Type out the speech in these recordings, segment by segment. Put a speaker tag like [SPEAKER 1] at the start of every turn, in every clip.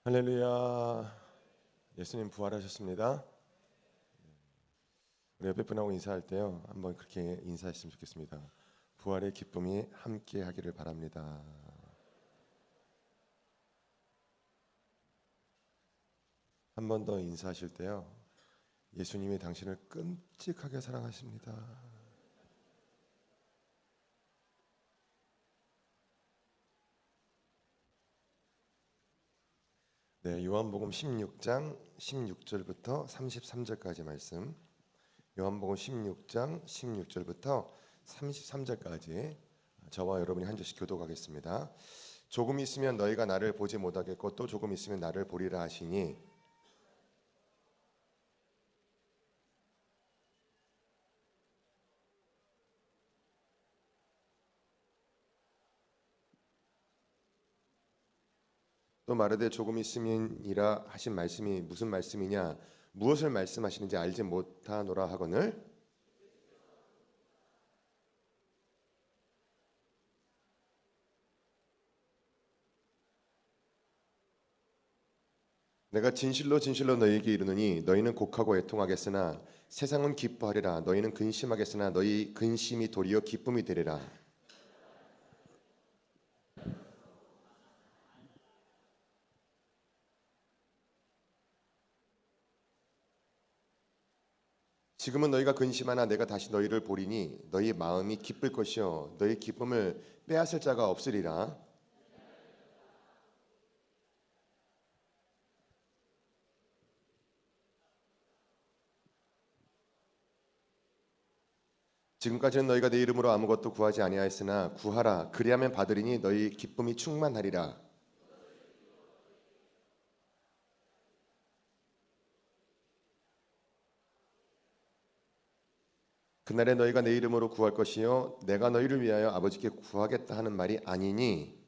[SPEAKER 1] 할렐루야. 예수님 부활하셨습니다. 우리 옆에 분하고 인사할 때요, 한번 그렇게 인사했으면 좋겠습니다. 부활의 기쁨이 함께 하기를 바랍니다. 한 번 더 인사하실 때요, 예수님이 당신을 끔찍하게 사랑하십니다. 네, 요한복음 16장 16절부터 33절까지 말씀. 요한복음 16장 16절부터 33절까지 저와 여러분이 한 절씩 교독하겠습니다. 조금 있으면 너희가 나를 보지 못하겠고 또 조금 있으면 나를 보리라 하시니 또 마르되 조금 있으면이라 하신 말씀이 무슨 말씀이냐, 무엇을 말씀하시는지 알지 못하노라 하거늘 내가 진실로 진실로 너희에게 이르노니 너희는 곡하고 애통하겠으나 세상은 기뻐하리라. 너희는 근심하겠으나 너희 근심이 도리어 기쁨이 되리라. 지금은 너희가 근심하나 내가 다시 너희를 보리니 너희 마음이 기쁠 것이요 너희 기쁨을 빼앗을 자가 없으리라. 지금까지는 너희가 내 이름으로 아무것도 구하지 아니하였으나 구하라 그리하면 받으리니 너희 기쁨이 충만하리라. 그날에 너희가 내 이름으로 구할 것이요 내가 너희를 위하여 아버지께 구하겠다 하는 말이 아니니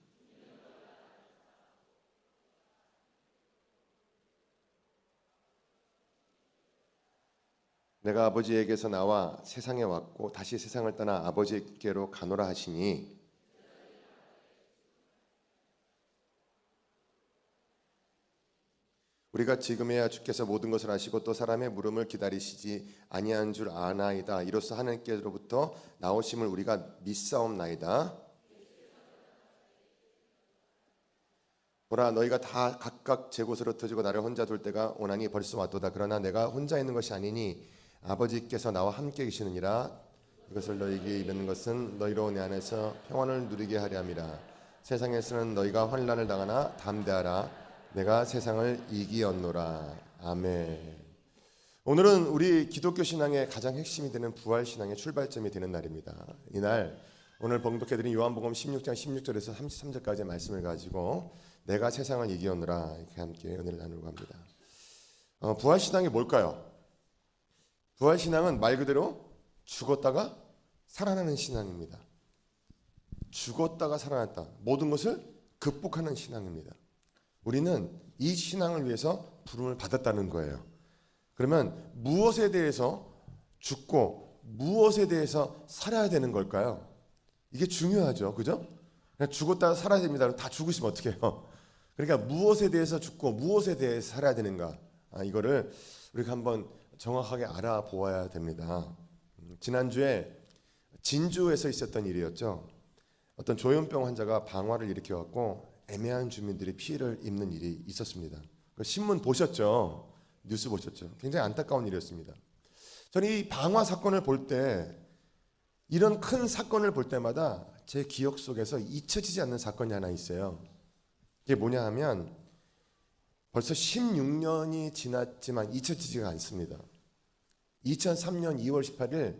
[SPEAKER 1] 내가 아버지에게서 나와 세상에 왔고 다시 세상을 떠나 아버지께로 가노라 하시니 우리가 지금에야 주께서 모든 것을 아시고 또 사람의 물음을 기다리시지 아니한 줄 아나이다. 이로써 하나님께로부터 나오심을 우리가 믿사옵나이다. 보라 너희가 다 각각 제 곳으로 터지고 나를 혼자 둘 때가 오나니 벌써 왔도다. 그러나 내가 혼자 있는 것이 아니니 아버지께서 나와 함께 계시느니라. 이것을 너희에게 이르는 것은 너희로 내 안에서 평안을 누리게 하려 함이라. 세상에서는 너희가 환난을 당하나 담대하라. 내가 세상을 이기었노라. 아멘. 오늘은 우리 기독교 신앙의 가장 핵심이 되는 부활 신앙의 출발점이 되는 날입니다. 이날 오늘 봉독해드린 요한복음 16장 16절에서 33절까지의 말씀을 가지고 내가 세상을 이기었노라 이렇게 함께 은혜를 나누려고 합니다. 부활 신앙이 뭘까요? 부활 신앙은 말 그대로 죽었다가 살아나는 신앙입니다. 죽었다가 살아났다. 모든 것을 극복하는 신앙입니다. 우리는 이 신앙을 위해서 부름을 받았다는 거예요. 그러면 무엇에 대해서 죽고 무엇에 대해서 살아야 되는 걸까요? 이게 중요하죠. 그죠? 그냥 죽었다가 살아야 됩니다. 다 죽으시면 어떡해요? 그러니까 무엇에 대해서 죽고 무엇에 대해서 살아야 되는가? 이거를 우리가 한번 정확하게 알아보아야 됩니다. 지난주에 진주에서 있었던 일이었죠. 어떤 조현병 환자가 방화를 일으켜갖고 애매한 주민들이 피해를 입는 일이 있었습니다. 신문 보셨죠? 뉴스 보셨죠? 굉장히 안타까운 일이었습니다. 저는 이 방화 사건을 볼 때 이런 큰 사건을 볼 때마다 제 기억 속에서 잊혀지지 않는 사건이 하나 있어요. 이게 뭐냐 하면 벌써 16년이 지났지만 잊혀지지가 않습니다. 2003년 2월 18일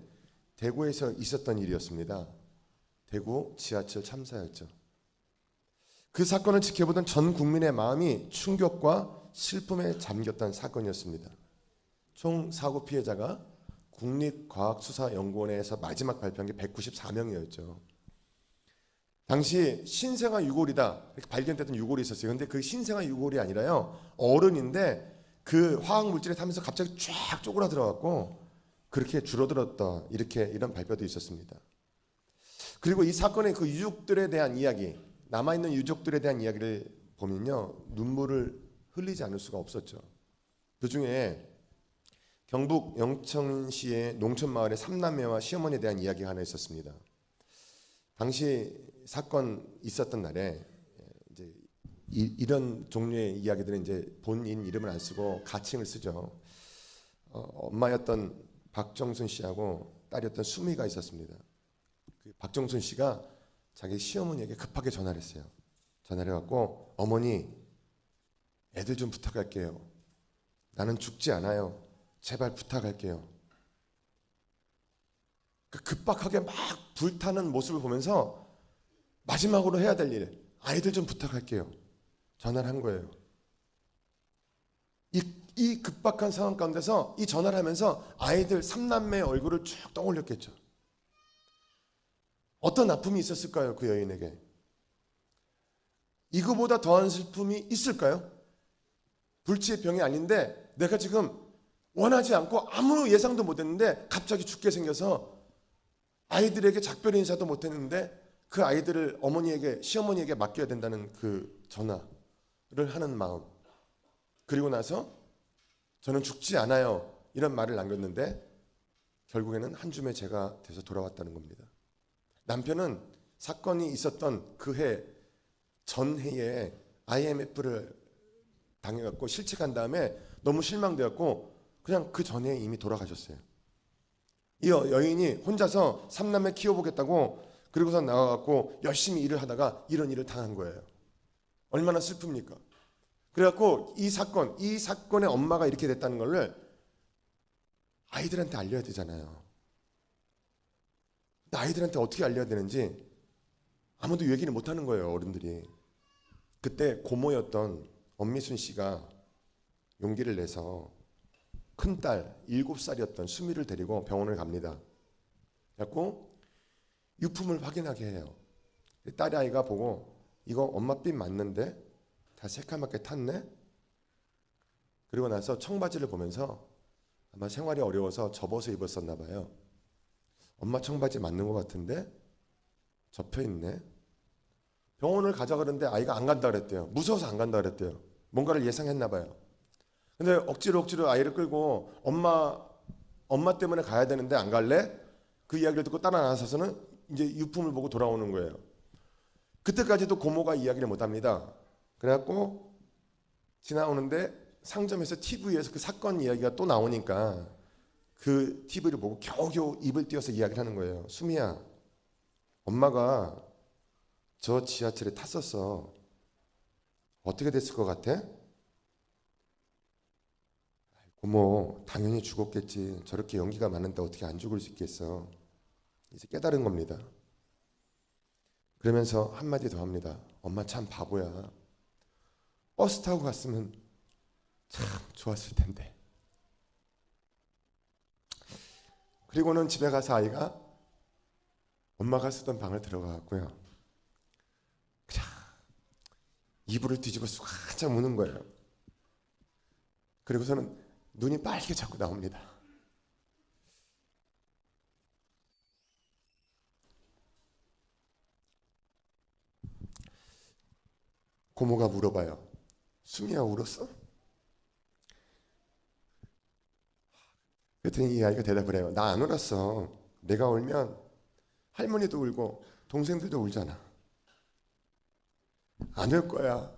[SPEAKER 1] 대구에서 있었던 일이었습니다. 대구 지하철 참사였죠. 그 사건을 지켜보던 전 국민의 마음이 충격과 슬픔에 잠겼던 사건이었습니다. 총 사고 피해자가 국립과학수사연구원에서 마지막 발표한 게 194명이었죠. 당시 신생아 유골이다 이렇게 발견됐던 유골이 있었어요. 그런데 그 신생아 유골이 아니라요 어른인데 그 화학물질에 타면서 갑자기 쫙 쪼그라들어갖고 그렇게 줄어들었다 이런 발표도 있었습니다. 그리고 이 사건의 그 유족들에 대한 이야기 남아있는 유족들에 대한 이야기를 보면요 눈물을 흘리지 않을 수가 없었죠. 그중에 경북 영천시의 농촌마을의 삼남매와 시어머니에 대한 이야기가 하나 있었습니다. 당시 사건 있었던 날에 이제 이런 종류의 이야기들은 이제 본인 이름을 안 쓰고 가칭을 쓰죠. 엄마였던 박정순 씨하고 딸이었던 수미가 있었습니다. 그 박정순 씨가 자기 시어머니에게 급하게 전화를 했어요. 전화를 해갖고 어머니 애들 좀 부탁할게요. 나는 죽지 않아요. 제발 부탁할게요. 그 급박하게 막 불타는 모습을 보면서 마지막으로 해야 될 일, 아이들 좀 부탁할게요. 전화를 한 거예요. 이 급박한 상황 가운데서 이 전화를 하면서 아이들 삼남매의 얼굴을 쭉 떠올렸겠죠. 어떤 아픔이 있었을까요? 그 여인에게. 이거보다 더한 슬픔이 있을까요? 불치의 병이 아닌데 내가 지금 원하지 않고 아무 예상도 못했는데 갑자기 죽게 생겨서 아이들에게 작별 인사도 못했는데 그 아이들을 어머니에게 시어머니에게 맡겨야 된다는 그 전화를 하는 마음. 그리고 나서 저는 죽지 않아요 이런 말을 남겼는데 결국에는 한 줌의 재가 돼서 돌아왔다는 겁니다. 남편은 사건이 있었던 그 해 전해에 IMF를 당해갖고 실직한 다음에 너무 실망되었고 그냥 그 전에 이미 돌아가셨어요. 이 여인이 혼자서 삼남매 키워보겠다고 그리고서 나와갖고 열심히 일을 하다가 이런 일을 당한 거예요. 얼마나 슬픕니까? 그래갖고 이 사건의 엄마가 이렇게 됐다는 걸 아이들한테 알려야 되잖아요. 근데 아이들한테 어떻게 알려야 되는지 아무도 얘기를 못하는 거예요. 어른들이. 그때 고모였던 엄미순 씨가 용기를 내서 큰딸 7살이었던 수미를 데리고 병원을 갑니다. 그래갖고 유품을 확인하게 해요. 딸이 아이가 보고 이거 엄마 삔 맞는데? 다 새까맣게 탔네? 그리고 나서 청바지를 보면서 아마 생활이 어려워서 접어서 입었었나 봐요. 엄마 청바지 맞는 것 같은데? 접혀있네? 병원을 가자 그러는데 아이가 안 간다 그랬대요. 무서워서 안 간다 그랬대요. 뭔가를 예상했나 봐요. 근데 억지로 아이를 끌고 엄마 때문에 가야 되는데 안 갈래? 그 이야기를 듣고 따라 나서서는 이제 유품을 보고 돌아오는 거예요. 그때까지도 고모가 이야기를 못 합니다. 그래갖고 지나오는데 상점에서 TV에서 그 사건 이야기가 또 나오니까 그 TV를 보고 겨우겨우 입을 띄워서 이야기를 하는 거예요. 수미야, 엄마가 저 지하철에 탔었어. 어떻게 됐을 것 같아? 고모, 당연히 죽었겠지. 저렇게 연기가 많은데 어떻게 안 죽을 수 있겠어. 이제 깨달은 겁니다. 그러면서 한마디 더 합니다. 엄마 참 바보야. 버스 타고 갔으면 참 좋았을 텐데. 그리고는 집에 가서 아이가 엄마가 쓰던 방을 들어가고요. 이불을 뒤집어 쓰고 한참 우는 거예요. 그리고서는 눈이 빨개 자꾸 나옵니다. 고모가 물어봐요. 수미야 울었어? 그랬더니 이 아이가 대답을 해요. 나 안 울었어. 내가 울면 할머니도 울고 동생들도 울잖아. 안 울 거야.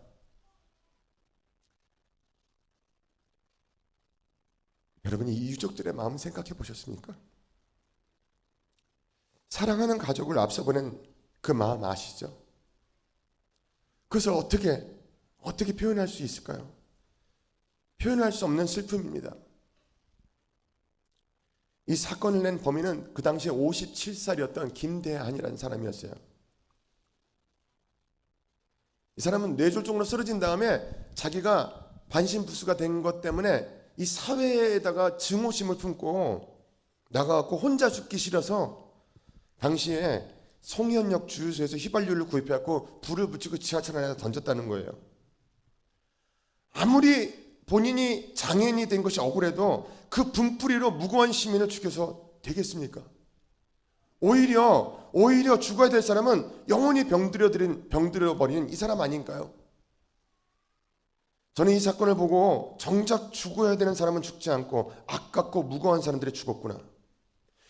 [SPEAKER 1] 여러분 이 유족들의 마음 생각해 보셨습니까? 사랑하는 가족을 앞서보낸 그 마음 아시죠? 그것을 어떻게 표현할 수 있을까요? 표현할 수 없는 슬픔입니다. 이 사건을 낸 범인은 그 당시에 57살이었던 김대한이라는 사람이었어요. 이 사람은 뇌졸중으로 쓰러진 다음에 자기가 반신부수가 된 것 때문에 이 사회에다가 증오심을 품고 나가갖고 혼자 죽기 싫어서 당시에 송현역 주유소에서 휘발유를 구입해갖고 불을 붙이고 지하철 안에다 던졌다는 거예요. 아무리 본인이 장애인이 된 것이 억울해도 그 분풀이로 무고한 시민을 죽여서 되겠습니까? 오히려 죽어야 될 사람은 영원히 병들어버린 이 사람 아닌가요? 저는 이 사건을 보고 정작 죽어야 되는 사람은 죽지 않고 아깝고 무거운 사람들이 죽었구나.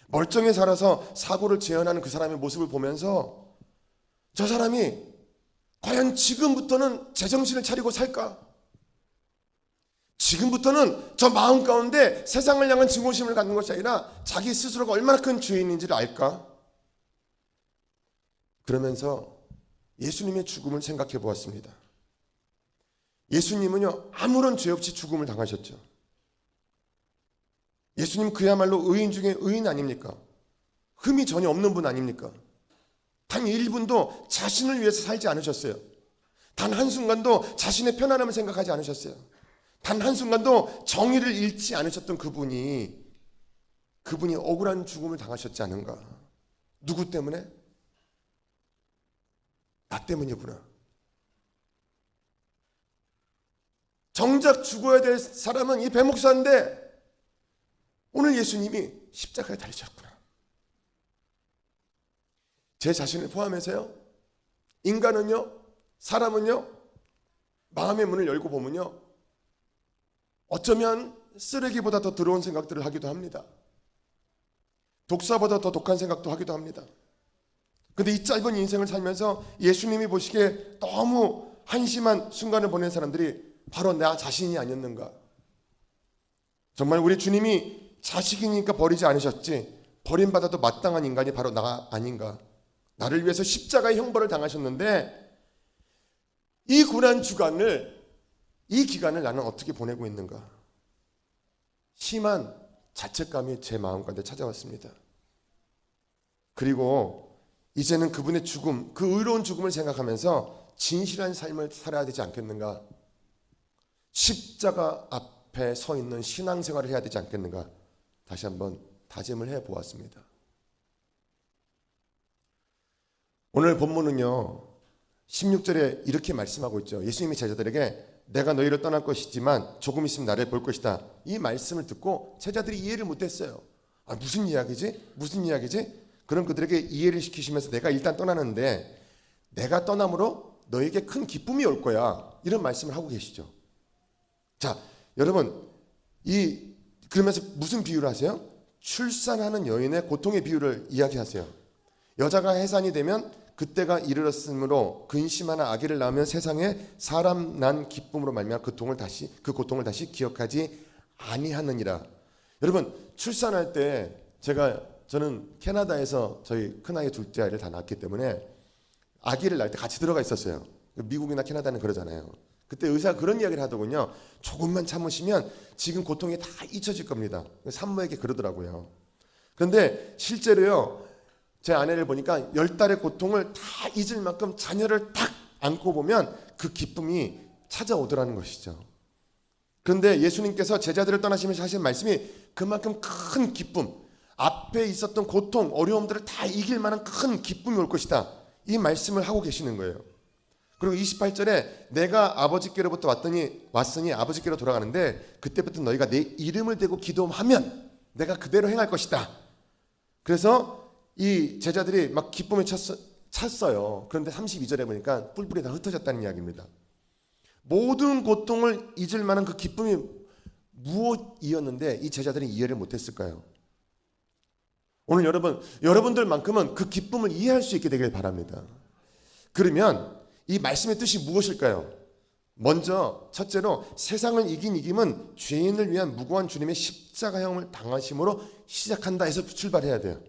[SPEAKER 1] 멀쩡히 살아서 사고를 재현하는 그 사람의 모습을 보면서 저 사람이 과연 지금부터는 제정신을 차리고 살까? 지금부터는 저 마음 가운데 세상을 향한 증오심을 갖는 것이 아니라 자기 스스로가 얼마나 큰 죄인인지를 알까? 그러면서 예수님의 죽음을 생각해 보았습니다. 예수님은요, 아무런 죄 없이 죽음을 당하셨죠. 예수님 그야말로 의인 중에 의인 아닙니까? 흠이 전혀 없는 분 아닙니까? 단 1분도 자신을 위해서 살지 않으셨어요. 단 한순간도 자신의 편안함을 생각하지 않으셨어요. 단 한순간도 정의를 잃지 않으셨던 그분이 억울한 죽음을 당하셨지 않은가? 누구 때문에? 나 때문이구나. 정작 죽어야 될 사람은 이 배목사인데 오늘 예수님이 십자가에 달리셨구나. 제 자신을 포함해서요, 인간은요, 사람은요, 마음의 문을 열고 보면요, 어쩌면 쓰레기보다 더 더러운 생각들을 하기도 합니다. 독사보다 더 독한 생각도 하기도 합니다. 근데 이 짧은 인생을 살면서 예수님이 보시기에 너무 한심한 순간을 보낸 사람들이 바로 나 자신이 아니었는가? 정말 우리 주님이 자식이니까 버리지 않으셨지, 버림받아도 마땅한 인간이 바로 나 아닌가? 나를 위해서 십자가의 형벌을 당하셨는데 이 고난 주간을, 이 기간을 나는 어떻게 보내고 있는가? 심한 자책감이 제 마음 가운데 찾아왔습니다. 그리고 이제는 그분의 죽음, 그 의로운 죽음을 생각하면서 진실한 삶을 살아야 되지 않겠는가? 십자가 앞에 서 있는 신앙생활을 해야 되지 않겠는가? 다시 한번 다짐을 해보았습니다. 오늘 본문은요, 16절에 이렇게 말씀하고 있죠. 예수님이 제자들에게 내가 너희를 떠날 것이지만 조금 있으면 나를 볼 것이다. 이 말씀을 듣고 제자들이 이해를 못했어요. 무슨 이야기지? 무슨 이야기지? 그럼 그들에게 이해를 시키시면서 내가 일단 떠나는데 내가 떠남으로 너에게 큰 기쁨이 올 거야. 이런 말씀을 하고 계시죠. 자, 여러분, 그러면서 무슨 비유를 하세요? 출산하는 여인의 고통의 비유를 이야기하세요. 여자가 해산이 되면 그때가 이르렀으므로 근심하나 아기를 낳으면 세상에 사람 난 기쁨으로 말미암아 그 고통을 다시 기억하지 아니하느니라. 여러분, 출산할 때 저는 캐나다에서 저희 큰아이 둘째 아이를 다 낳았기 때문에 아기를 낳을 때 같이 들어가 있었어요. 미국이나 캐나다는 그러잖아요. 그때 의사가 그런 이야기를 하더군요. 조금만 참으시면 지금 고통이 다 잊혀질 겁니다. 산모에게 그러더라고요. 그런데 실제로요, 제 아내를 보니까 10달의 고통을 다 잊을 만큼 자녀를 딱 안고 보면 그 기쁨이 찾아오더라는 것이죠. 그런데 예수님께서 제자들을 떠나시면서 하신 말씀이 그만큼 큰 기쁨, 앞에 있었던 고통, 어려움들을 다 이길 만한 큰 기쁨이 올 것이다. 이 말씀을 하고 계시는 거예요. 그리고 28절에 내가 아버지께로부터 왔으니 아버지께로 돌아가는데 그때부터 너희가 내 이름을 대고 기도하면 내가 그대로 행할 것이다. 그래서 이 제자들이 막 기쁨에 찼어요. 그런데 32절에 보니까 뿔뿔이 다 흩어졌다는 이야기입니다. 모든 고통을 잊을 만한 그 기쁨이 무엇이었는데 이 제자들이 이해를 못했을까요? 오늘 여러분들만큼은 그 기쁨을 이해할 수 있게 되길 바랍니다. 그러면 이 말씀의 뜻이 무엇일까요? 먼저 첫째로 세상을 이긴 이김은 죄인을 위한 무고한 주님의 십자가형을 당하심으로 시작한다 해서 출발해야 돼요.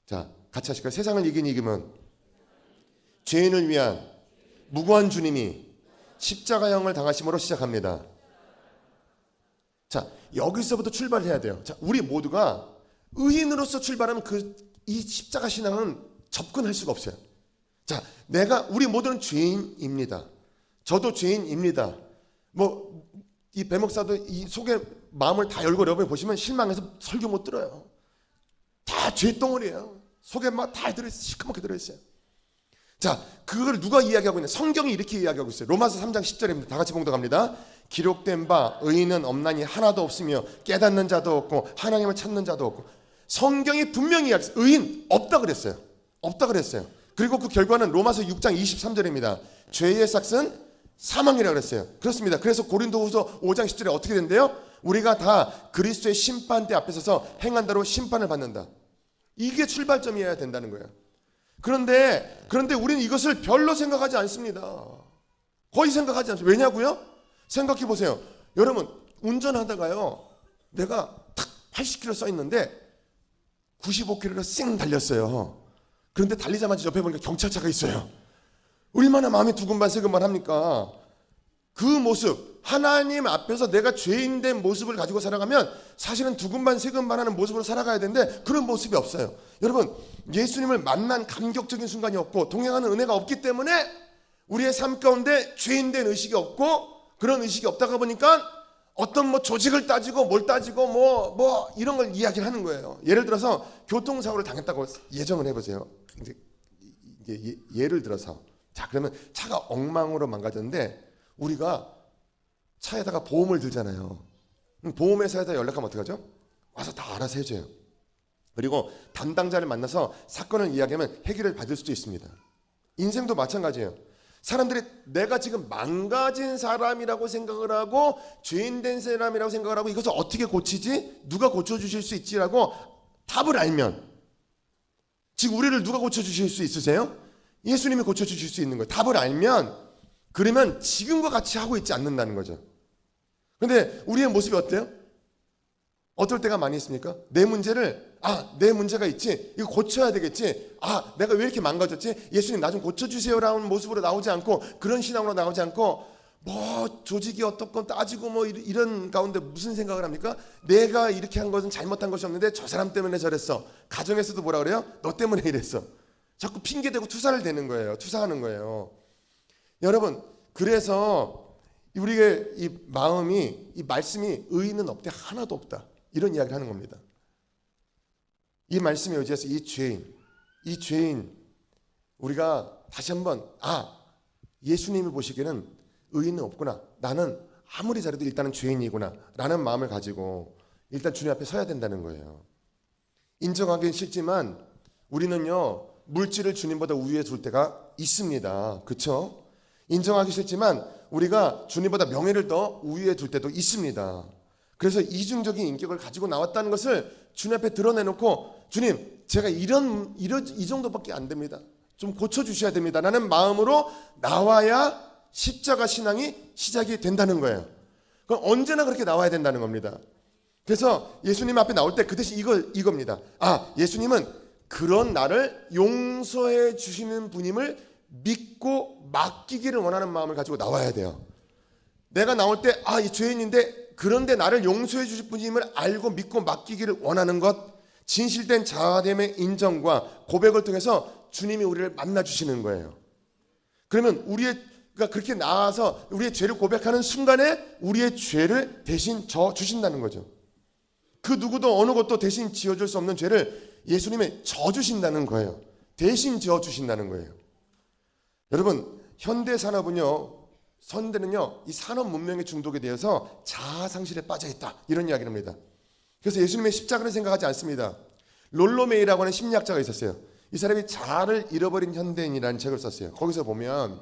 [SPEAKER 1] 자, 같이 하실까요? 세상을 이긴 이김은 죄인을 위한 무고한 주님이 십자가형을 당하심으로 시작합니다. 자, 여기서부터 출발해야 돼요. 자, 우리 모두가 의인으로서 출발하면 이 십자가 신앙은 접근할 수가 없어요. 자, 우리 모두는 죄인입니다. 저도 죄인입니다. 이 배목사도 이 속에 마음을 다 열고 여러분이 보시면 실망해서 설교 못 들어요. 다 죄덩어리예요. 속에 막 다 들어있어요. 시커멓게 들어있어요. 자, 그걸 누가 이야기하고 있냐? 성경이 이렇게 이야기하고 있어요. 로마서 3장 10절입니다. 다 같이 봉독합니다. 기록된 바 의인은 없나니 하나도 없으며 깨닫는 자도 없고 하나님을 찾는 자도 없고. 성경이 분명히 이야기했어요. 의인 없다 그랬어요. 없다 그랬어요. 그리고 그 결과는 로마서 6장 23절입니다. 죄의 삭은 사망이라고 그랬어요. 그렇습니다. 그래서 고린도후서 5장 10절에 어떻게 된대요? 우리가 다 그리스도의 심판대 앞에 서서 행한 대로 심판을 받는다. 이게 출발점이어야 된다는 거예요. 그런데 우리는 이것을 별로 생각하지 않습니다. 거의 생각하지 않습니다. 왜냐고요? 생각해 보세요. 여러분 운전하다가요, 내가 탁 80km 써 있는데 95km로 쌩 달렸어요. 그런데 달리자마자 옆에 보니까 경찰차가 있어요. 얼마나 마음이 두근반세근반 합니까? 그 모습, 하나님 앞에서 내가 죄인된 모습을 가지고 살아가면 사실은 두근반세근반하는 모습으로 살아가야 되는데 그런 모습이 없어요. 여러분 예수님을 만난 감격적인 순간이 없고 동행하는 은혜가 없기 때문에 우리의 삶 가운데 죄인된 의식이 없고, 그런 의식이 없다가 보니까 어떤 뭐 조직을 따지고 뭘 따지고 뭐 이런 걸 이야기를 하는 거예요. 예를 들어서 교통사고를 당했다고 예정을 해보세요. 이제 예를 들어서, 자 그러면 차가 엉망으로 망가졌는데 우리가 차에다가 보험을 들잖아요. 보험회사에다 연락하면 어떡하죠? 와서 다 알아서 해줘요. 그리고 담당자를 만나서 사건을 이야기하면 해결을 받을 수도 있습니다. 인생도 마찬가지예요. 사람들이 내가 지금 망가진 사람이라고 생각을 하고 죄인된 사람이라고 생각을 하고 이것을 어떻게 고치지? 누가 고쳐주실 수 있지라고 답을 알면, 지금 우리를 누가 고쳐주실 수 있으세요? 예수님이 고쳐주실 수 있는 거예요. 답을 알면, 그러면 지금과 같이 하고 있지 않는다는 거죠. 그런데 우리의 모습이 어때요? 어떨 때가 많이 있습니까? 내 문제를 내 문제가 있지, 이거 고쳐야 되겠지, 내가 왜 이렇게 망가졌지, 예수님 나 좀 고쳐주세요라는 모습으로 나오지 않고, 그런 신앙으로 나오지 않고 뭐 조직이 어떻건 따지고 뭐 이런 가운데 무슨 생각을 합니까? 내가 이렇게 한 것은 잘못한 것이 없는데 저 사람 때문에 저랬어. 가정에서도 뭐라 그래요? 너 때문에 이랬어. 자꾸 핑계대고 투사를 대는 거예요. 투사하는 거예요. 여러분 그래서 우리의 이 마음이, 이 말씀이 의인은 없대 하나도 없다, 이런 이야기를 하는 겁니다. 이 말씀에 의지해서 이 죄인 우리가 다시 한번 예수님이 보시기에는 의인은 없구나, 나는 아무리 잘해도 일단은 죄인이구나 라는 마음을 가지고 일단 주님 앞에 서야 된다는 거예요. 인정하기는 싫지만 우리는요 물질을 주님보다 우위에 둘 때가 있습니다. 그렇죠? 인정하기 싫지만 우리가 주님보다 명예를 더 우위에 둘 때도 있습니다. 그래서 이중적인 인격을 가지고 나왔다는 것을 주님 앞에 드러내놓고, 주님 제가 이 정도밖에 안 됩니다, 좀 고쳐주셔야 됩니다 라는 마음으로 나와야 십자가 신앙이 시작이 된다는 거예요. 그럼 언제나 그렇게 나와야 된다는 겁니다. 그래서 예수님 앞에 나올 때 그 대신 이겁니다. 예수님은 그런 나를 용서해 주시는 분임을 믿고 맡기기를 원하는 마음을 가지고 나와야 돼요. 내가 나올 때 이 죄인인데 그런데 나를 용서해 주실 분임을 알고 믿고 맡기기를 원하는 것, 진실된 자아됨의 인정과 고백을 통해서 주님이 우리를 만나 주시는 거예요. 그러면 우리가 그렇게 나와서 우리의 죄를 고백하는 순간에 우리의 죄를 대신 져 주신다는 거죠. 그 누구도 어느 것도 대신 지어줄 수 없는 죄를 예수님이 져 주신다는 거예요. 대신 지어 주신다는 거예요. 여러분 현대 산업은요, 선대는요 이 산업 문명에 중독이 되어서 자아 상실에 빠져 있다, 이런 이야기를 합니다. 그래서 예수님의 십자가를 생각하지 않습니다. 롤로메이라고 하는 심리학자가 있었어요. 이 사람이 자아를 잃어버린 현대인이라는 책을 썼어요. 거기서 보면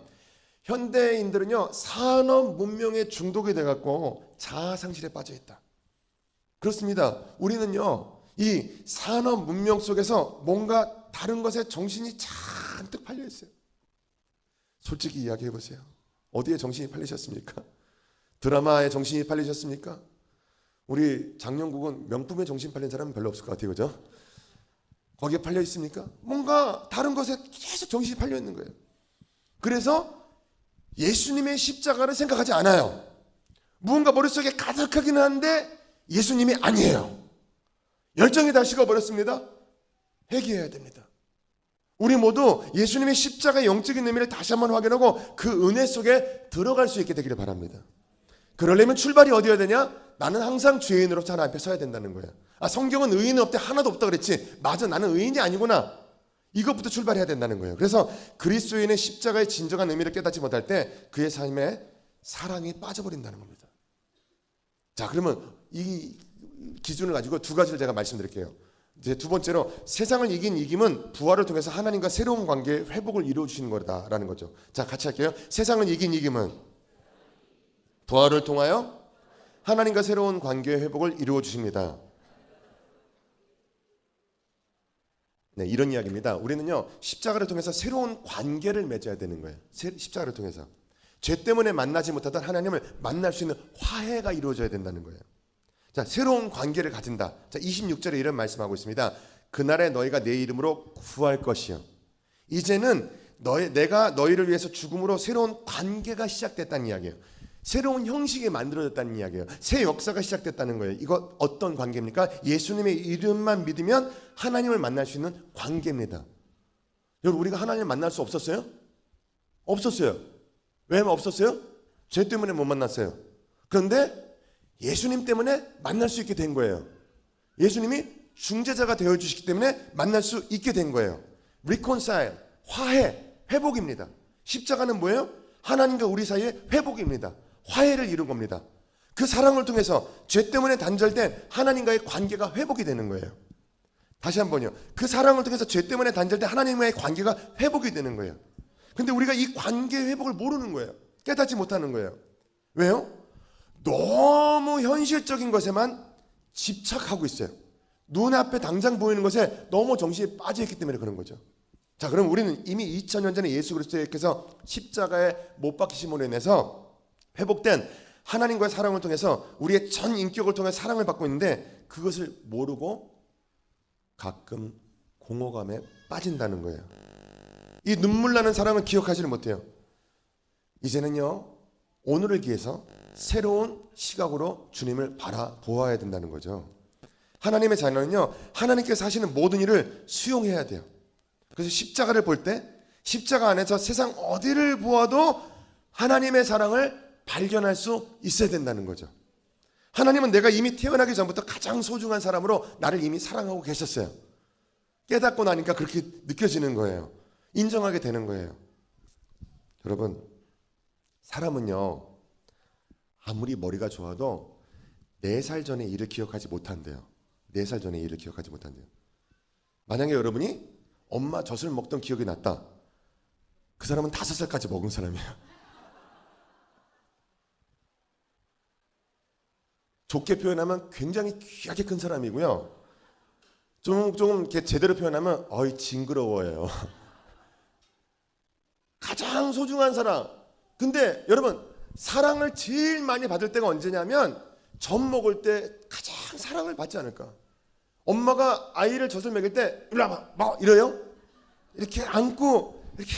[SPEAKER 1] 현대인들은요 산업 문명에 중독이 돼갖고 자아 상실에 빠져 있다. 그렇습니다. 우리는요 이 산업 문명 속에서 뭔가 다른 것에 정신이 잔뜩 팔려 있어요. 솔직히 이야기해 보세요. 어디에 정신이 팔리셨습니까? 드라마에 정신이 팔리셨습니까? 우리 장영국은 명품에 정신 팔린 사람은 별로 없을 것 같아요. 그죠? 거기에 팔려 있습니까? 뭔가 다른 것에 계속 정신이 팔려 있는 거예요. 그래서 예수님의 십자가를 생각하지 않아요. 무언가 머릿속에 가득하기는 한데 예수님이 아니에요. 열정이 다 식어버렸습니다. 회개해야 됩니다. 우리 모두 예수님의 십자가의 영적인 의미를 다시 한번 확인하고 그 은혜 속에 들어갈 수 있게 되기를 바랍니다. 그러려면 출발이 어디여야 되냐? 나는 항상 죄인으로서 하나님 앞에 서야 된다는 거예요. 성경은 의인은 없대 하나도 없다 그랬지, 맞아 나는 의인이 아니구나, 이것부터 출발해야 된다는 거예요. 그래서 그리스도인의 십자가의 진정한 의미를 깨닫지 못할 때 그의 삶에 사랑이 빠져버린다는 겁니다. 자 그러면 이 기준을 가지고 두 가지를 제가 말씀드릴게요. 이제 두 번째로, 세상을 이긴 이김은 부활을 통해서 하나님과 새로운 관계의 회복을 이루어주시는 거다라는 거죠. 자 같이 할게요. 세상을 이긴 이김은 부활을 통하여 하나님과 새로운 관계의 회복을 이루어 주십니다. 네, 이런 이야기입니다. 우리는요, 십자가를 통해서 새로운 관계를 맺어야 되는 거예요. 십자가를 통해서 죄 때문에 만나지 못하던 하나님을 만날 수 있는 화해가 이루어져야 된다는 거예요. 자, 새로운 관계를 가진다. 자, 26절에 이런 말씀하고 있습니다. 그날에 너희가 내 이름으로 구할 것이요. 이제는 내가 너희를 위해서 죽음으로 새로운 관계가 시작됐다는 이야기예요. 새로운 형식이 만들어졌다는 이야기예요. 새 역사가 시작됐다는 거예요. 이거 어떤 관계입니까? 예수님의 이름만 믿으면 하나님을 만날 수 있는 관계입니다. 여러분, 우리가 하나님을 만날 수 없었어요? 없었어요. 왜 없었어요? 죄 때문에 못 만났어요. 그런데 예수님 때문에 만날 수 있게 된 거예요. 예수님이 중재자가 되어주시기 때문에 만날 수 있게 된 거예요. reconcile, 화해, 회복입니다. 십자가는 뭐예요? 하나님과 우리 사이의 회복입니다. 화해를 이룬 겁니다. 그 사랑을 통해서 죄 때문에 단절된 하나님과의 관계가 회복이 되는 거예요. 다시 한번요. 그 사랑을 통해서 죄 때문에 단절된 하나님과의 관계가 회복이 되는 거예요. 근데 우리가 이 관계의 회복을 모르는 거예요. 깨닫지 못하는 거예요. 왜요? 너무 현실적인 것에만 집착하고 있어요. 눈앞에 당장 보이는 것에 너무 정신이 빠져있기 때문에 그런 거죠. 자, 그럼 우리는 이미 2000년 전에 예수 그리스도께서 십자가에 못 박히심으로 인해서 회복된 하나님과의 사랑을 통해서 우리의 전 인격을 통해 사랑을 받고 있는데 그것을 모르고 가끔 공허감에 빠진다는 거예요. 이 눈물 나는 사랑을 기억하지를 못해요. 이제는요, 오늘을 기해서 새로운 시각으로 주님을 바라보아야 된다는 거죠. 하나님의 자녀는요, 하나님께서 하시는 모든 일을 수용해야 돼요. 그래서 십자가를 볼 때 십자가 안에서 세상 어디를 보아도 하나님의 사랑을 발견할 수 있어야 된다는 거죠. 하나님은 내가 이미 태어나기 전부터 가장 소중한 사람으로 나를 이미 사랑하고 계셨어요. 깨닫고 나니까 그렇게 느껴지는 거예요. 인정하게 되는 거예요. 여러분, 사람은요, 아무리 머리가 좋아도 4살 전의 일을 기억하지 못한대요. 4살 전의 일을 기억하지 못한대요. 만약에 여러분이 엄마 젖을 먹던 기억이 났다. 그 사람은 5살까지 먹은 사람이에요. 좋게 표현하면 굉장히 귀하게 큰 사람이고요. 조금 이렇게 제대로 표현하면 어이 징그러워요. 가장 소중한 사람. 근데 여러분, 사랑을 제일 많이 받을 때가 언제냐면 젖 먹을 때 가장 사랑을 받지 않을까. 엄마가 아이를 젖을 먹일 때 일로 와봐 막 이래요. 이렇게 안고 이렇게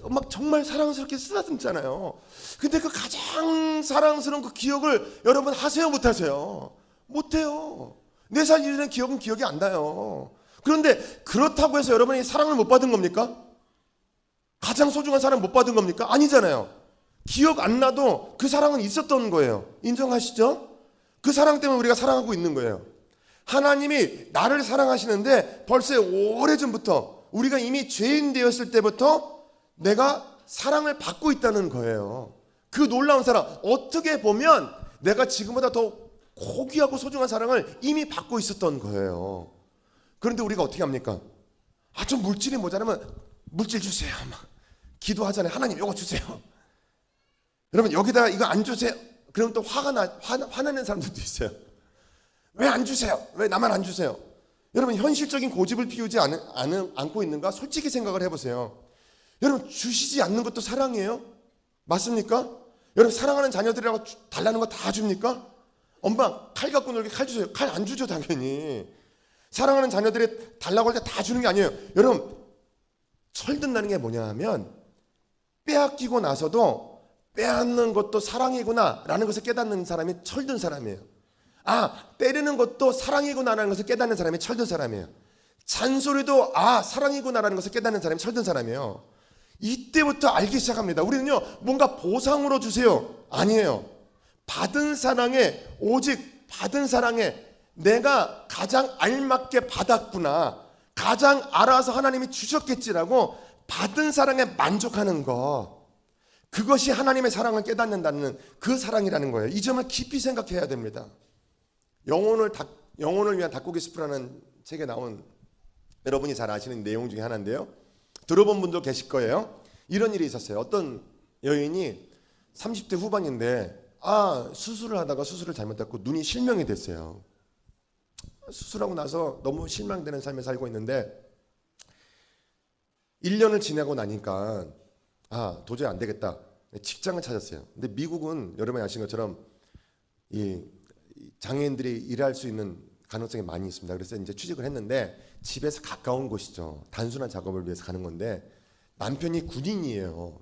[SPEAKER 1] 막 정말 사랑스럽게 쓰다듬잖아요. 근데 그 가장 사랑스러운 그 기억을 여러분 하세요, 못하세요? 못해요. 4살 이전의 기억은 기억이 안 나요. 그런데 그렇다고 해서 여러분이 사랑을 못 받은 겁니까? 가장 소중한 사랑 못 받은 겁니까? 아니잖아요. 기억 안 나도 그 사랑은 있었던 거예요. 인정하시죠? 그 사랑 때문에 우리가 사랑하고 있는 거예요. 하나님이 나를 사랑하시는데 벌써 오래전부터 우리가 이미 죄인 되었을 때부터 내가 사랑을 받고 있다는 거예요. 그 놀라운 사랑, 어떻게 보면 내가 지금보다 더 고귀하고 소중한 사랑을 이미 받고 있었던 거예요. 그런데 우리가 어떻게 합니까? 좀 물질이 모자라면 물질 주세요. 막 기도하잖아요. 하나님 이거 주세요. 여러분 여기다가 이거 안 주세요. 그럼 또 화나는 사람들도 있어요. 왜 안 주세요? 왜 나만 안 주세요? 여러분 현실적인 고집을 피우지 않고 있는가? 솔직히 생각을 해보세요. 여러분 주시지 않는 것도 사랑이에요? 맞습니까? 여러분 사랑하는 자녀들이라고 달라는 거 다 줍니까? 엄마 칼 갖고 놀게 칼 주세요. 칼 안 주죠 당연히. 사랑하는 자녀들이 달라고 할 때 다 주는 게 아니에요. 여러분 철든다는 게 뭐냐 하면 빼앗기고 나서도 빼앗는 것도 사랑이구나 라는 것을 깨닫는 사람이 철든 사람이에요. 때리는 것도 사랑이구나 라는 것을 깨닫는 사람이 철든 사람이에요. 잔소리도 사랑이구나 라는 것을 깨닫는 사람이 철든 사람이에요. 이때부터 알기 시작합니다. 우리는요 뭔가 보상으로 주세요 아니에요. 받은 사랑에 오직 받은 사랑에 내가 가장 알맞게 받았구나, 가장 알아서 하나님이 주셨겠지라고 받은 사랑에 만족하는 거, 그것이 하나님의 사랑을 깨닫는다는 그 사랑이라는 거예요. 이 점을 깊이 생각해야 됩니다. 영혼을 위한 닭고기 스프라는 책에 나온 여러분이 잘 아시는 내용 중에 하나인데요. 들어본 분도 계실 거예요. 이런 일이 있었어요. 어떤 여인이 30대 후반인데 수술을 하다가 수술을 잘못했고 눈이 실명이 됐어요. 수술하고 나서 너무 실망되는 삶을 살고 있는데 1년을 지나고 나니까 도저히 안 되겠다. 직장을 찾았어요. 근데 미국은 여러분이 아시는 것처럼 이 장애인들이 일할 수 있는 가능성이 많이 있습니다. 그래서 이제 취직을 했는데 집에서 가까운 곳이죠. 단순한 작업을 위해서 가는 건데 남편이 군인이에요.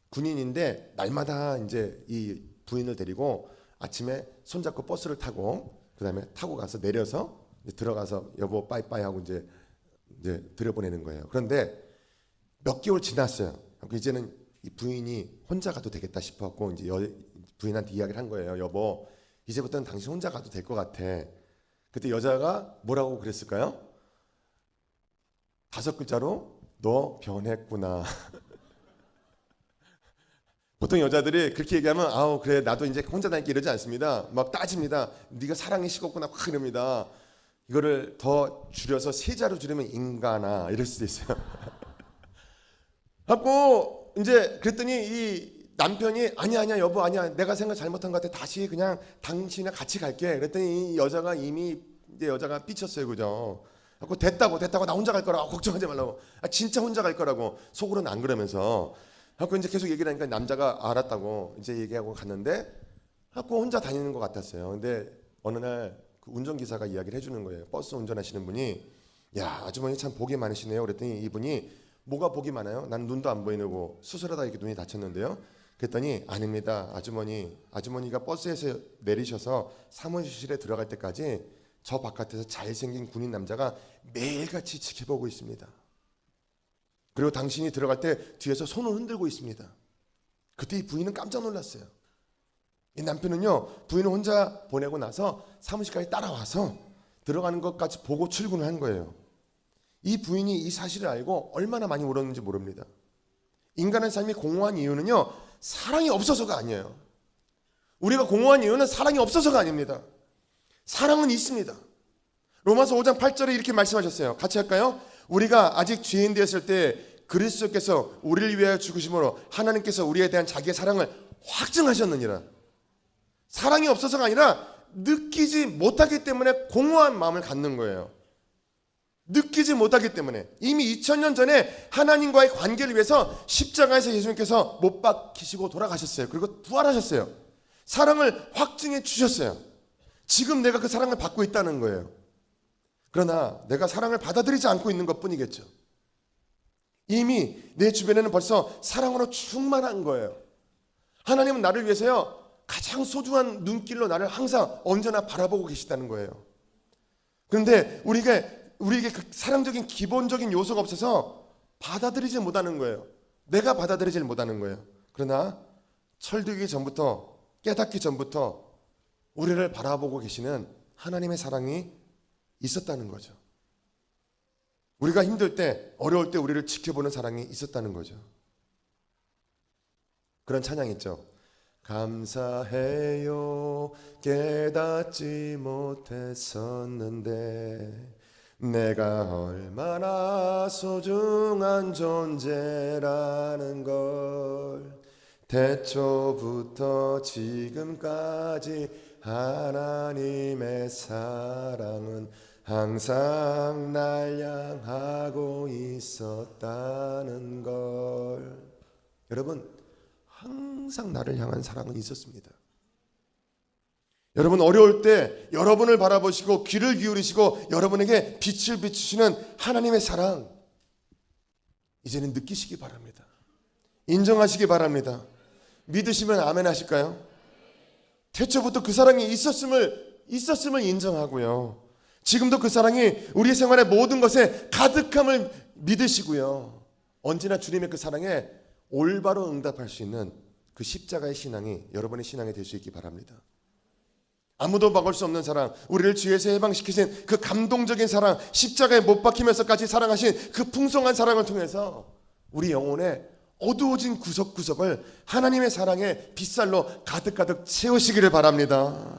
[SPEAKER 1] 군인인데 날마다 이제 이 부인을 데리고 아침에 손잡고 버스를 타고 그다음에 타고 가서 내려서 이제 들어가서 여보 빠이빠이 하고 이제 들여보내는 거예요. 그런데 몇 개월 지났어요. 이제는 이 부인이 혼자 가도 되겠다 싶었고 이제 부인한테 이야기를 한 거예요. 여보, 이제부터는 당신 혼자 가도 될 것 같아. 그때 여자가 뭐라고 그랬을까요? 5글자로 너 변했구나. 보통 여자들이 그렇게 얘기하면 그래 나도 이제 혼자 다닐게 이러지 않습니다. 막 따집니다. 네가 사랑이 식었구나 확 이럽니다. 이거를 더 줄여서 3자로 줄이면 인간아 이럴 수도 있어요. 하고 이제 그랬더니 이 남편이 아니야 여보 아니야 내가 생각 잘못한 것 같아 다시 그냥 당신이랑 같이 갈게. 그랬더니 이 여자가 이미 이제 여자가 삐쳤어요, 그죠? 하고 됐다고 나 혼자 갈 거라고 걱정하지 말라고. 진짜 혼자 갈 거라고 속으로는 안 그러면서 하고 이제 계속 얘기를 하니까 남자가 알았다고 이제 얘기하고 갔는데 하고 혼자 다니는 것 같았어요. 근데 어느 날 그 운전기사가 이야기를 해주는 거예요. 버스 운전하시는 분이 야 아주머니 참 복이 많으시네요. 그랬더니 이분이 뭐가 복이 많아요? 난 눈도 안 보이고 수술하다 이렇게 눈이 다쳤는데요. 그랬더니 아닙니다. 아주머니가 버스에서 내리셔서 사무실에 들어갈 때까지 저 바깥에서 잘생긴 군인 남자가 매일같이 지켜보고 있습니다. 그리고 당신이 들어갈 때 뒤에서 손을 흔들고 있습니다. 그때 이 부인은 깜짝 놀랐어요. 이 남편은요 부인을 혼자 보내고 나서 사무실까지 따라와서 들어가는 것까지 보고 출근을 한 거예요. 이 부인이 이 사실을 알고 얼마나 많이 울었는지 모릅니다. 인간의 삶이 공허한 이유는요 사랑이 없어서가 아니에요. 우리가 공허한 이유는 사랑이 없어서가 아닙니다. 사랑은 있습니다. 로마서 5장 8절에 이렇게 말씀하셨어요. 같이 할까요? 우리가 아직 죄인 되었을 때 그리스도께서 우리를 위하여 죽으심으로 하나님께서 우리에 대한 자기의 사랑을 확증하셨느니라. 사랑이 없어서가 아니라 느끼지 못하기 때문에 공허한 마음을 갖는 거예요. 느끼지 못하기 때문에 이미 2000년 전에 하나님과의 관계를 위해서 십자가에서 예수님께서 못 박히시고 돌아가셨어요. 그리고 부활하셨어요. 사랑을 확증해 주셨어요. 지금 내가 그 사랑을 받고 있다는 거예요. 그러나 내가 사랑을 받아들이지 않고 있는 것뿐이겠죠. 이미 내 주변에는 벌써 사랑으로 충만한 거예요. 하나님은 나를 위해서요 가장 소중한 눈길로 나를 항상 언제나 바라보고 계시다는 거예요. 그런데 우리에게 그 사랑적인 기본적인 요소가 없어서 받아들이지 못하는 거예요. 내가 받아들이지 못하는 거예요. 그러나 철들기 전부터 깨닫기 전부터 우리를 바라보고 계시는 하나님의 사랑이 있었다는 거죠. 우리가 힘들 때 어려울 때 우리를 지켜보는 사랑이 있었다는 거죠. 그런 찬양 있죠. 감사해요 깨닫지 못했었는데 내가 얼마나 소중한 존재라는 걸 태초부터 지금까지 하나님의 사랑은 항상 날 향하고 있었다는 걸. 여러분 항상 나를 향한 사랑은 있었습니다. 여러분 어려울 때 여러분을 바라보시고 귀를 기울이시고 여러분에게 빛을 비추시는 하나님의 사랑 이제는 느끼시기 바랍니다. 인정하시기 바랍니다. 믿으시면 아멘 하실까요? 태초부터 그 사랑이 있었음을 인정하고요. 지금도 그 사랑이 우리 생활의 모든 것에 가득함을 믿으시고요. 언제나 주님의 그 사랑에 올바로 응답할 수 있는 그 십자가의 신앙이 여러분의 신앙이 될 수 있기 바랍니다. 아무도 막을 수 없는 사랑, 우리를 죄에서 해방시키신 그 감동적인 사랑, 십자가에 못 박히면서까지 사랑하신 그 풍성한 사랑을 통해서 우리 영혼의 어두워진 구석구석을 하나님의 사랑의 빗살로 가득가득 채우시기를 바랍니다.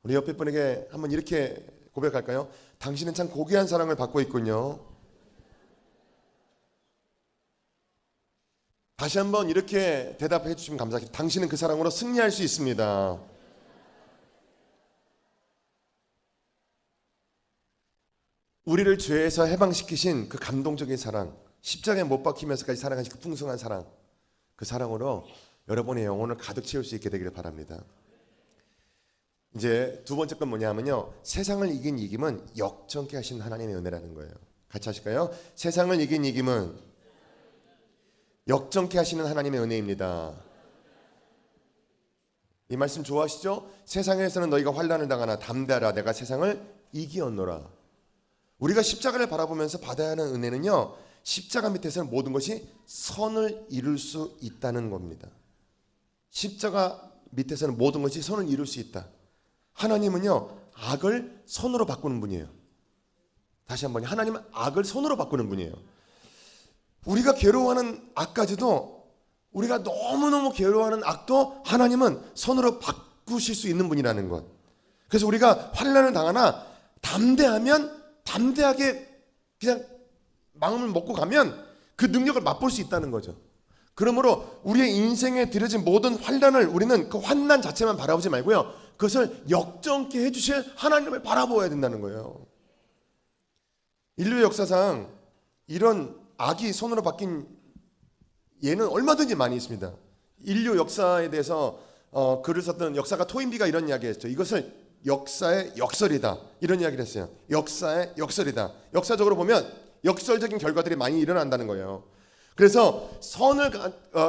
[SPEAKER 1] 우리 옆에 분에게 한번 이렇게 고백할까요? 당신은 참 고귀한 사랑을 받고 있군요. 다시 한번 이렇게 대답해 주시면 감사하겠습니다. 당신은 그 사랑으로 승리할 수 있습니다. 우리를 죄에서 해방시키신 그 감동적인 사랑, 십자가에 못 박히면서까지 사랑하신 그 풍성한 사랑, 그 사랑으로 여러분의 영혼을 가득 채울 수 있게 되기를 바랍니다. 이제 두 번째 건 뭐냐면요, 세상을 이긴 이김은 역전케 하신 하나님의 은혜라는 거예요. 같이 하실까요? 세상을 이긴 이김은 역전케 하시는 하나님의 은혜입니다. 이 말씀 좋아하시죠? 세상에서는 너희가 환난을 당하나 담대하라, 내가 세상을 이기었노라. 우리가 십자가를 바라보면서 받아야 하는 은혜는요, 십자가 밑에서는 모든 것이 선을 이룰 수 있다는 겁니다. 십자가 밑에서는 모든 것이 선을 이룰 수 있다. 하나님은요, 악을 선으로 바꾸는 분이에요. 다시 한번, 하나님은 악을 선으로 바꾸는 분이에요. 우리가 괴로워하는 악까지도, 우리가 너무너무 괴로워하는 악도 하나님은 선으로 바꾸실 수 있는 분이라는 것. 그래서 우리가 환난을 당하나 담대하게 그냥 마음을 먹고 가면 그 능력을 맛볼 수 있다는 거죠. 그러므로 우리의 인생에 들여진 모든 환난을 우리는 그 환난 자체만 바라보지 말고요, 그것을 역전케 해주실 하나님을 바라보아야 된다는 거예요. 인류의 역사상 이런 악이 손으로 바뀐 예는 얼마든지 많이 있습니다. 인류 역사에 대해서 글을 썼던 역사가 토인비가 이런 이야기했죠. 이것을 역사의 역설이다, 이런 이야기를 했어요. 역사의 역설이다. 역사적으로 보면 역설적인 결과들이 많이 일어난다는 거예요. 그래서 선을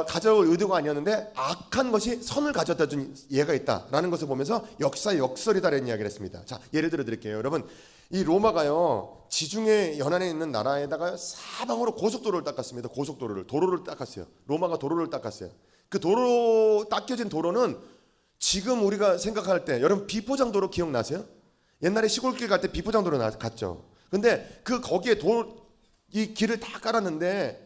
[SPEAKER 1] 가져올 의도가 아니었는데 악한 것이 선을 가져다 준 예가 있다라는 것을 보면서 역사의 역설이다라는 이야기를 했습니다. 자, 예를 들어 드릴게요. 여러분, 이 로마가요, 지중해 연안에 있는 나라에다가 사방으로 고속도로를 닦았습니다. 도로를 닦았어요. 로마가 도로를 닦았어요. 그 닦여진 도로는 지금 우리가 생각할 때, 여러분 비포장도로 기억나세요? 옛날에 시골길 갈 때 비포장도로 갔죠. 근데 거기에 이 길을 다 깔았는데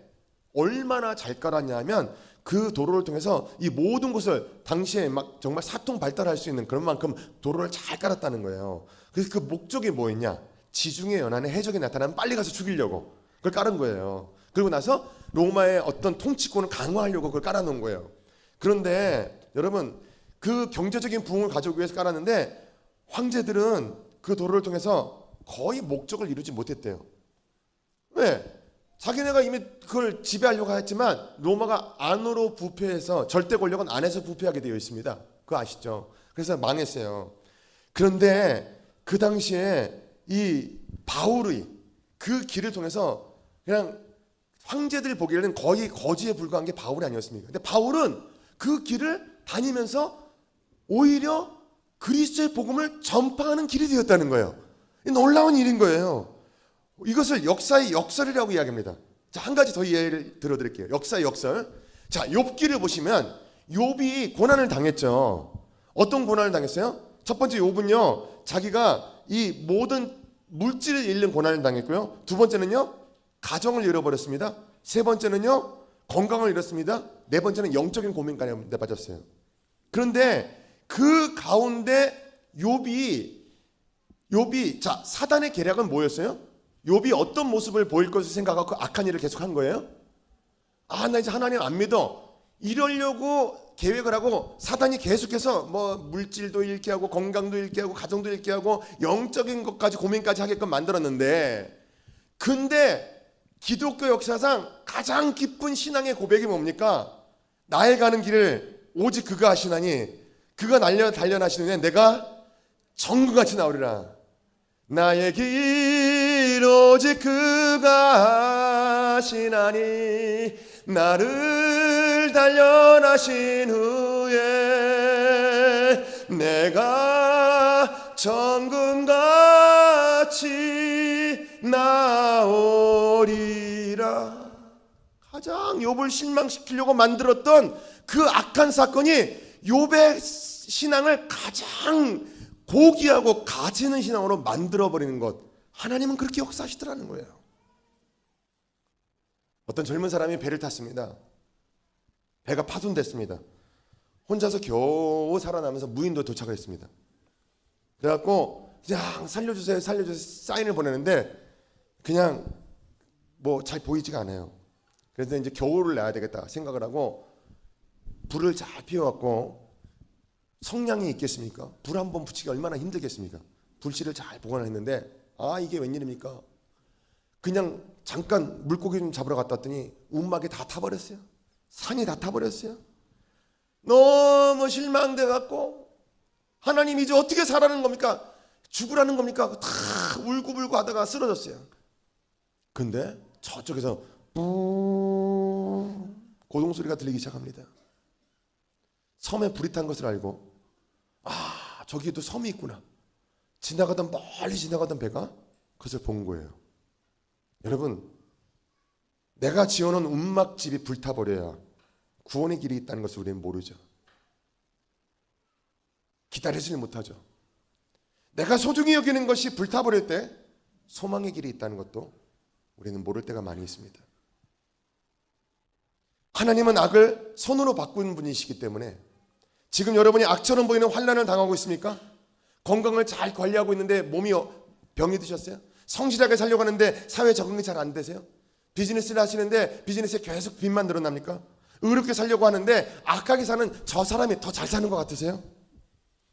[SPEAKER 1] 얼마나 잘 깔았냐면, 그 도로를 통해서 이 모든 곳을 당시에 막 정말 사통 발달할 수 있는 그런 만큼 도로를 잘 깔았다는 거예요. 그래서 그 목적이 뭐였냐? 지중해 연안에 해적이 나타나면 빨리 가서 죽이려고 그걸 깔은 거예요. 그리고 나서 로마의 어떤 통치권을 강화하려고 그걸 깔아놓은 거예요. 그런데 여러분, 그 경제적인 부흥을 가져오기 위해서 깔았는데 황제들은 그 도로를 통해서 거의 목적을 이루지 못했대요. 왜? 자기네가 이미 그걸 지배하려고 했지만 로마가 안으로 부패해서 절대 권력은 안에서 부패하게 되어 있습니다. 그거 아시죠? 그래서 망했어요. 그런데 그 당시에 이 바울의 그 길을 통해서 그냥 황제들이 보기에는 거의 거지에 불과한 게 바울이 아니었습니까? 근데 바울은 그 길을 다니면서 오히려 그리스도의 복음을 전파하는 길이 되었다는 거예요. 놀라운 일인 거예요. 이것을 역사의 역설이라고 이야기합니다. 자, 한 가지 더 예를 들어드릴게요. 역사의 역설. 자, 욥기를 보시면 욥이 고난을 당했죠. 어떤 고난을 당했어요? 첫 번째, 욥은요, 자기가 이 모든 물질을 잃는 고난을 당했고요. 두 번째는요, 가정을 잃어버렸습니다. 세 번째는요, 건강을 잃었습니다. 네 번째는 영적인 고민가에 빠졌어요. 그런데 그 가운데 욥이 자, 사단의 계략은 뭐였어요? 욥이 어떤 모습을 보일 것을 생각하고 악한 일을 계속한 거예요? 나 이제 하나님 안 믿어, 이러려고 계획을 하고 사단이 계속해서 뭐 물질도 잃게 하고 건강도 잃게 하고 가정도 잃게 하고 영적인 것까지 고민까지 하게끔 만들었는데, 근데 기독교 역사상 가장 깊은 신앙의 고백이 뭡니까? 나의 가는 길을 오직 그가 하시나니 그가 단련하시느냐 내가 정금같이 나오리라. 나의 길 오직 그가 하시나니 나를 단련하신 후에 내가 정금같이 나오리라. 가장 욥을 실망시키려고 만들었던 그 악한 사건이 욥의 신앙을 가장 고귀하고 가지는 신앙으로 만들어버리는 것, 하나님은 그렇게 역사하시더라는 거예요. 어떤 젊은 사람이 배를 탔습니다. 배가 파손됐습니다. 혼자서 겨우 살아나면서 무인도에 도착을 했습니다. 그래갖고 그냥 살려주세요 사인을 보내는데 그냥 뭐 잘 보이지가 않아요. 그래서 이제 겨울을 내야 되겠다 생각을 하고 불을 잘 피워갖고, 성냥이 있겠습니까? 불 한 번 붙이기 얼마나 힘들겠습니까? 불씨를 잘 보관했는데, 이게 웬일입니까? 그냥 잠깐 물고기 좀 잡으러 갔다 왔더니 움막이 다 타버렸어요. 산이 다 타버렸어요. 너무 실망돼 갖고, 하나님 이제 어떻게 살아는 겁니까? 죽으라는 겁니까? 다 울고불고 하다가 쓰러졌어요. 근데 저쪽에서 고동 소리가 들리기 시작합니다. 섬에 불이 탄 것을 알고, 저기에도 섬이 있구나. 멀리 지나가던 배가 그것을 본 거예요. 여러분, 내가 지어놓은 움막집이 불타버려야 구원의 길이 있다는 것을 우리는 모르죠. 기다리지 못하죠. 내가 소중히 여기는 것이 불타버릴 때 소망의 길이 있다는 것도 우리는 모를 때가 많이 있습니다. 하나님은 악을 선으로 바꾸는 분이시기 때문에, 지금 여러분이 악처럼 보이는 환난을 당하고 있습니까? 건강을 잘 관리하고 있는데 몸이 병이 드셨어요? 성실하게 살려고 하는데 사회 적응이 잘 안 되세요? 비즈니스를 하시는데 비즈니스에 계속 빚만 늘어납니까? 의롭게 살려고 하는데 악하게 사는 저 사람이 더 잘 사는 것 같으세요?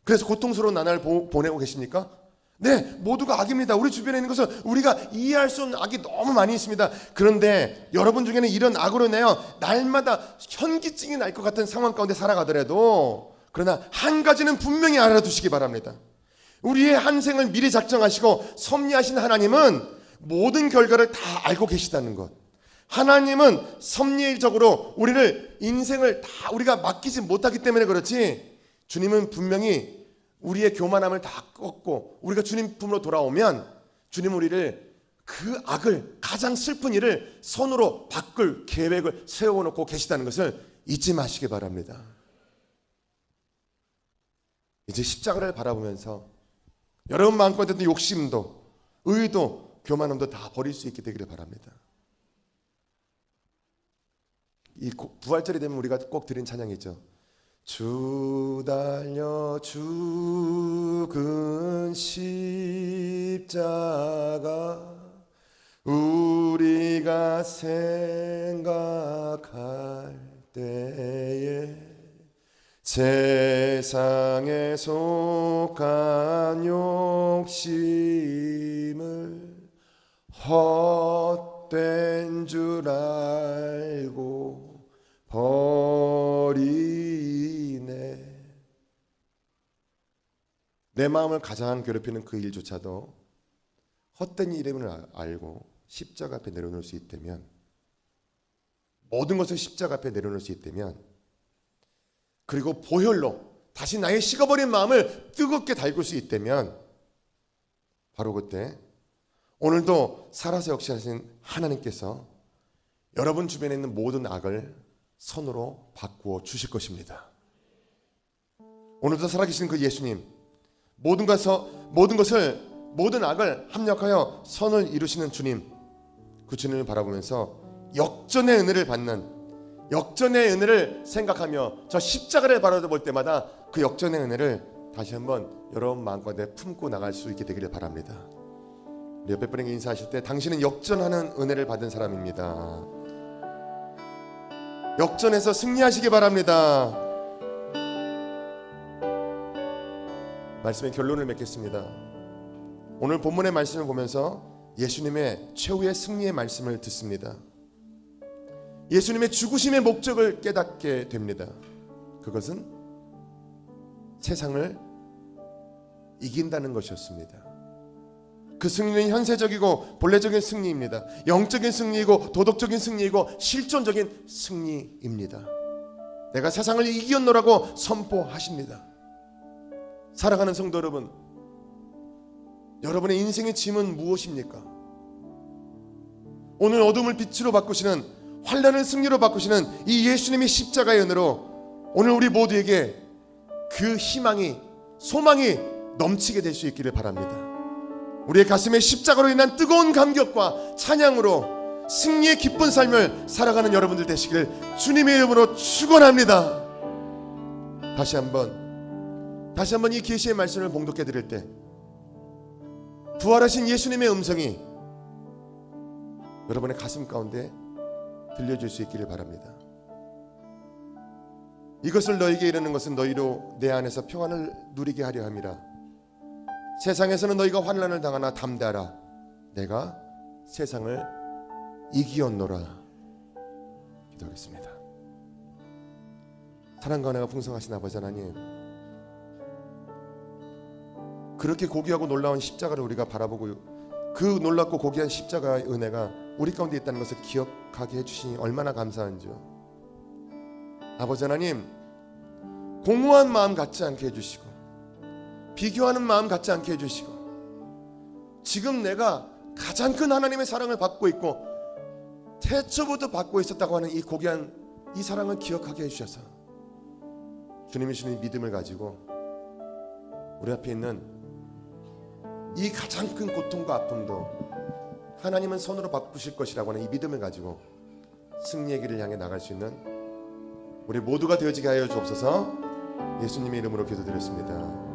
[SPEAKER 1] 그래서 고통스러운 나날을 보내고 계십니까? 네, 모두가 악입니다. 우리 주변에 있는 것은 우리가 이해할 수 없는 악이 너무 많이 있습니다. 그런데 여러분 중에는 이런 악으로 인하여 날마다 현기증이 날 것 같은 상황 가운데 살아가더라도, 그러나 한 가지는 분명히 알아두시기 바랍니다. 우리의 한 생을 미리 작정하시고 섭리하신 하나님은 모든 결과를 다 알고 계시다는 것. 하나님은 섭리적으로 우리를, 인생을 다 우리가 맡기지 못하기 때문에 그렇지, 주님은 분명히 우리의 교만함을 다 꺾고 우리가 주님 품으로 돌아오면 주님은 우리를, 그 악을, 가장 슬픈 일을 선으로 바꿀 계획을 세워놓고 계시다는 것을 잊지 마시기 바랍니다. 이제 십자가를 바라보면서 여러분 마음껏 했던 욕심도, 의도, 교만함도 다 버릴 수 있게 되기를 바랍니다. 이 부활절이 되면 우리가 꼭 드린 찬양이죠. 주 달려 죽은 십자가, 우리가 생각할 때에 세상에 속한 욕심을 헛된 줄 알고 버리네. 내 마음을 가장 괴롭히는 그 일조차도 헛된 일임을 알고 십자가 앞에 내려놓을 수 있다면, 모든 것을 십자가 앞에 내려놓을 수 있다면, 그리고 보혈로 다시 나의 식어버린 마음을 뜨겁게 달굴 수 있다면, 바로 그때 오늘도 살아서 역사하신 하나님께서 여러분 주변에 있는 모든 악을 선으로 바꾸어 주실 것입니다. 오늘도 살아계신 그 예수님, 모든 악을 합력하여 선을 이루시는 주님, 그 주님을 바라보면서 역전의 은혜를 받는, 역전의 은혜를 생각하며 저 십자가를 바라볼 때마다 그 역전의 은혜를 다시 한번 여러분 마음가운데 품고 나갈 수 있게 되기를 바랍니다. 우리 옆에 분에게 인사하실 때, 당신은 역전하는 은혜를 받은 사람입니다. 역전해서 승리하시기 바랍니다. 말씀의 결론을 맺겠습니다. 오늘 본문의 말씀을 보면서 예수님의 최후의 승리의 말씀을 듣습니다. 예수님의 죽으심의 목적을 깨닫게 됩니다. 그것은 세상을 이긴다는 것이었습니다. 그 승리는 현세적이고 본래적인 승리입니다. 영적인 승리이고 도덕적인 승리이고 실존적인 승리입니다. 내가 세상을 이겼노라고 선포하십니다. 사랑하는 성도 여러분, 여러분의 인생의 짐은 무엇입니까? 오늘 어둠을 빛으로 바꾸시는, 환난을 승리로 바꾸시는 이 예수님의 십자가의 은혜로 오늘 우리 모두에게 그 희망이, 소망이 넘치게 될 수 있기를 바랍니다. 우리의 가슴에 십자가로 인한 뜨거운 감격과 찬양으로 승리의 기쁜 삶을 살아가는 여러분들 되시길 주님의 이름으로 축원합니다. 다시 한번 이 계시의 말씀을 봉독해 드릴 때, 부활하신 예수님의 음성이 여러분의 가슴 가운데 들려줄 수 있기를 바랍니다. 이것을 너에게 이르는 것은 너희로 내 안에서 평안을 누리게 하려 함이라. 세상에서는 너희가 환난을 당하나 담대하라. 내가 세상을 이기었노라. 기도하겠습니다. 사랑과 은혜가 풍성하신 아버지 하나님, 그렇게 고귀하고 놀라운 십자가를 우리가 바라보고 그 놀랍고 고귀한 십자가의 은혜가 우리 가운데 있다는 것을 기억하게 해주시니 얼마나 감사한지요. 아버지 하나님, 공허한 마음 갖지 않게 해주시고 비교하는 마음 갖지 않게 해주시고 지금 내가 가장 큰 하나님의 사랑을 받고 있고 태초부터 받고 있었다고 하는 이 고귀한 이 사랑을 기억하게 해주셔서 주님이 주신 믿음을 가지고 우리 앞에 있는 이 가장 큰 고통과 아픔도 하나님은 손으로 바꾸실 것이라고 하는 이 믿음을 가지고 승리의 길을 향해 나갈 수 있는 우리 모두가 되어지게 하여 주옵소서. 예수님의 이름으로 기도드렸습니다.